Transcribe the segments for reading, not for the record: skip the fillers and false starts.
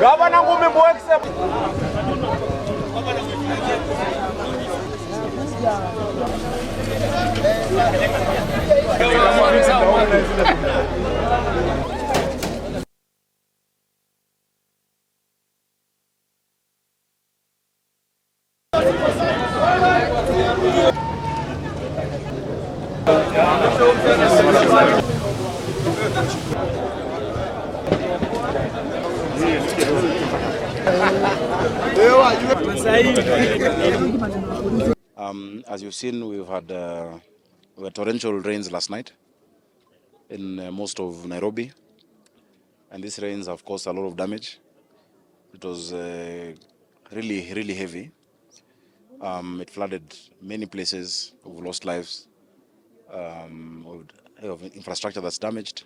Gavana ngumi mwekse. As you've seen, we had torrential rains last night in most of Nairobi, and these rains have caused a lot of damage. It was really heavy. It flooded many places. We've lost lives. We have infrastructure that's damaged.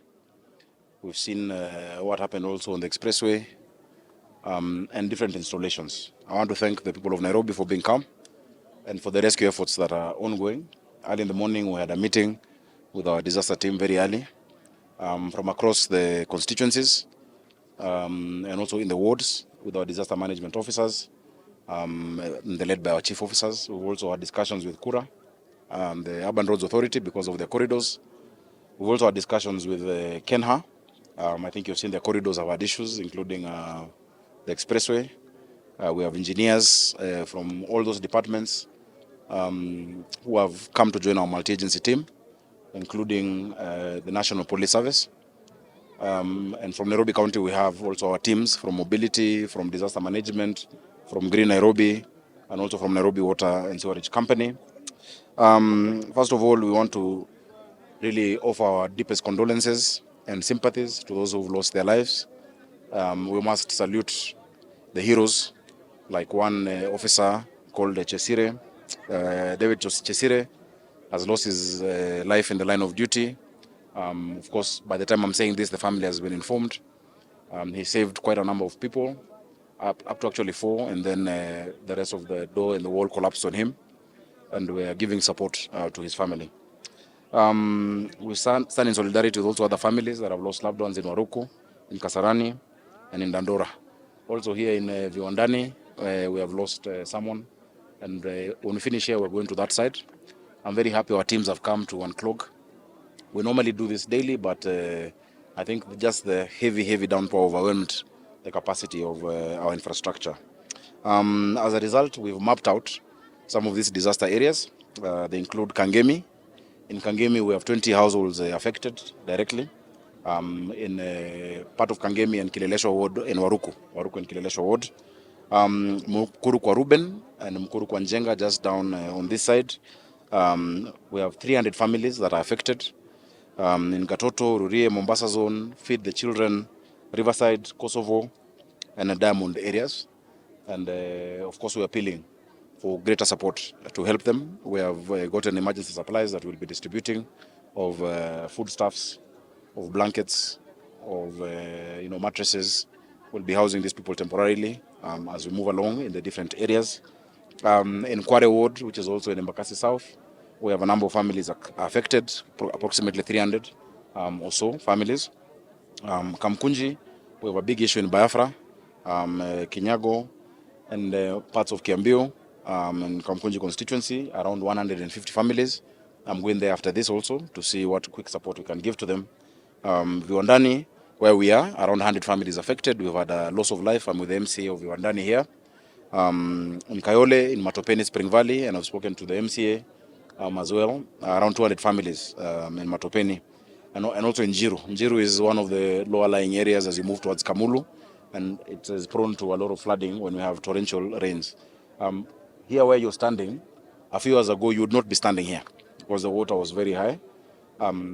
We've seen what happened also on the expressway and different installations. I want to thank the people of Nairobi for being calm and for the rescue efforts that are ongoing. Early in the morning, we had a meeting with our disaster team very early from across the constituencies and also in the wards with our disaster management officers, led by our chief officers. We've also had discussions with Kura, the Urban Roads Authority, because of their corridors. We've also had discussions with Kenha. I think you've seen the corridors have had issues, including the expressway. We have engineers from all those departments who have come to join our multi-agency team, including the National Police Service. And from Nairobi County, we have also our teams from mobility, from disaster management, from Green Nairobi, and also from Nairobi Water and Sewerage Company. First of all, we want to really offer our deepest condolences and sympathies to those who've lost their lives. We must salute the heroes, like one officer called Chesire. David Chesire has lost his life in the line of duty. Of course, by the time I'm saying this, the family has been informed. He saved quite a number of people, up to actually 4, and then the rest of the door and the wall collapsed on him, and we are giving support to his family. We stand in solidarity with also other families that have lost loved ones in Waruku, in Kasarani, and in Dandora. Also here in Viwandani, we have lost someone, and when we finish here, we're going to that side. I'm very happy our teams have come to unclog. We normally do this daily, but I think just the heavy downpour overwhelmed the capacity of our infrastructure. As a result, we've mapped out some of these disaster areas. They include Kangemi. In Kangemi, we have 20 households affected directly. In part of Kangemi and Kileleshwa Ward in Waruku and Kileleshwa Ward. Mukuru kwa Ruben and Mukuru kwa Njenga just down on this side. We have 300 families that are affected. In Gatoto, Rurie, Mombasa Zone, Feed the Children, Riverside, Kosovo, and the Diamond areas. And of course, we are appealing for greater support to help them. We have gotten emergency supplies that we'll be distributing of foodstuffs, of blankets, of mattresses. We'll be housing these people temporarily as we move along in the different areas. In Kware Ward, which is also in Embakasi South, we have a number of families affected, approximately 300 or so families. Kamkunji, we have a big issue in Biafra, Kinyago, and parts of Kiambio, and Kamkunji constituency, around 150 families. I'm going there after this also to see what quick support we can give to them. Viwandani, where we are, around 100 families affected. We've had a loss of life. I'm with the MCA of Viwandani here. In Kayole, in Matopeni, Spring Valley, and I've spoken to the MCA as well, around 200 families in Matopeni. And also in Njiru. Njiru is one of the lower lying areas as you move towards Kamulu, and it is prone to a lot of flooding when we have torrential rains. Here where you're standing, a few years ago you would not be standing here because the water was very high.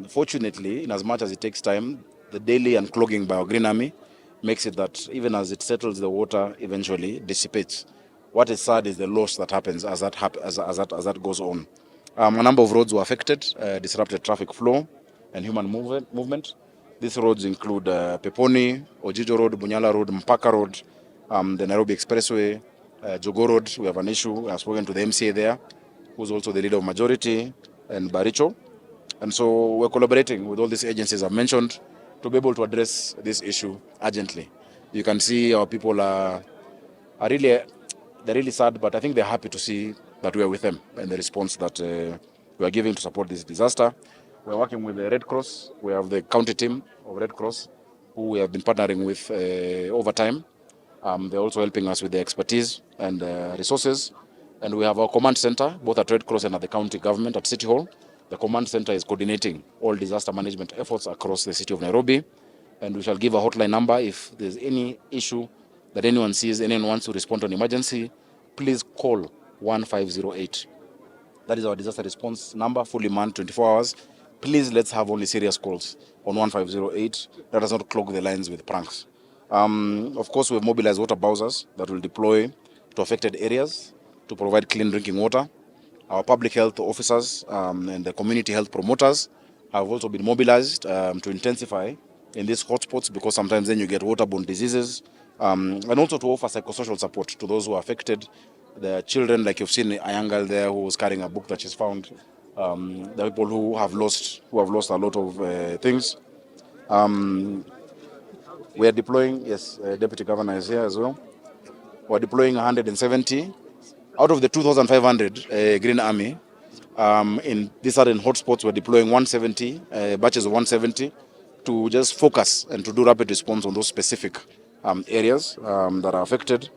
Fortunately, in as much as it takes time, the daily unclogging by our Green Army makes it that even as it settles, the water eventually dissipates. What is sad is the loss that happens as that goes on. A number of roads were affected, disrupted traffic flow and human movement. These roads include Peponi, Ojijo Road, Bunyala Road, Mpaka Road, the Nairobi Expressway, Jogoo Road, we have an issue. I've spoken to the MCA there, who's also the leader of majority, and Baricho. And so we're collaborating with all these agencies I've mentioned to be able to address this issue urgently. You can see our people are really, they're really sad, but I think they're happy to see that we are with them and the response that we are giving to support this disaster. We're working with the Red Cross. We have the county team of Red Cross who we have been partnering with over time. They're also helping us with the expertise and resources. And we have our command center, both at Red Cross and at the county government at City Hall. The command center is coordinating all disaster management efforts across the city of Nairobi. And we shall give a hotline number if there's any issue that anyone sees, anyone wants to respond to an emergency, please call 1508. That is our disaster response number, fully manned 24 hours. Please let's have only serious calls on 1508. That does not clog the lines with pranks. Of course, we have mobilized water bowsers that will deploy to affected areas to provide clean drinking water. Our public health officers and the community health promoters have also been mobilized to intensify in these hotspots, because sometimes then you get waterborne diseases, and also to offer psychosocial support to those who are affected. The children, like you've seen a young girl there who was carrying a book that she's found. The people who have lost a lot of things. We are deploying, yes, Deputy Governor is here as well. We're deploying 170 out of the 2,500 Green Army. In these certain hotspots, we're deploying 170, batches of 170, to just focus and to do rapid response on those specific areas that are affected.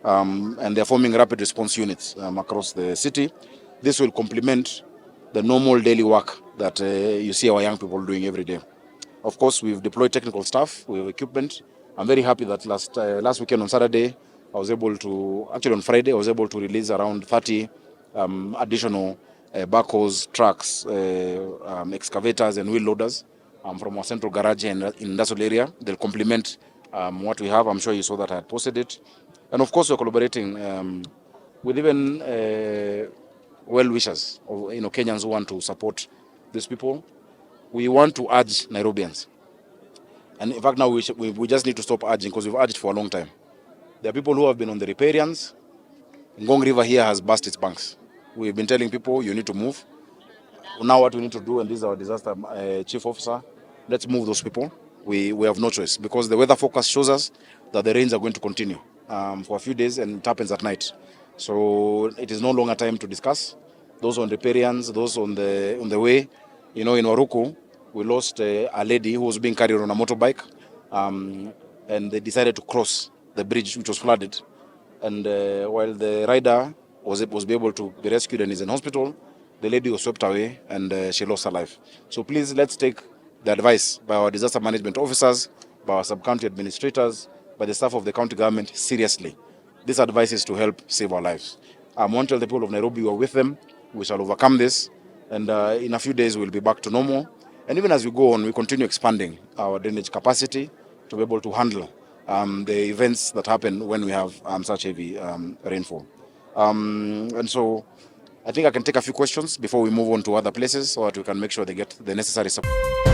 And they're forming rapid response units across the city. This will complement the normal daily work that you see our young people doing every day. Of course, we've deployed technical staff, we have equipment. I'm very happy that last weekend on Saturday, on Friday, I was able to release around 30 additional backhoes, trucks, excavators and wheel loaders from our central garage and industrial area. They'll complement what we have. I'm sure you saw that I had posted it. And of course, we're collaborating with even well-wishers, or Kenyans who want to support these people. We want to urge Nairobians. And in fact, now we just need to stop urging, because we've urged for a long time. There are people who have been on the riparians. Ngong River here has burst its banks. We've been telling people, you need to move. Now what we need to do, and this is our disaster chief officer, let's move those people. We have no choice, because the weather forecast shows us that the rains are going to continue for a few days, and it happens at night. So it is no longer time to discuss. Those on riparians, those on the way. In Waruku, we lost a lady who was being carried on a motorbike, and they decided to cross the bridge, which was flooded. And while the rider was able to be rescued and is in hospital, the lady was swept away and she lost her life. So please, let's take the advice by our disaster management officers, by our sub-county administrators, by the staff of the county government seriously. This advice is to help save our lives. I want to tell the people of Nairobi we are with them. We shall overcome this. And in a few days, we'll be back to normal. And even as we go on, we continue expanding our drainage capacity to be able to handle the events that happen when we have such heavy rainfall. And so I think I can take a few questions before we move on to other places, so that we can make sure they get the necessary support.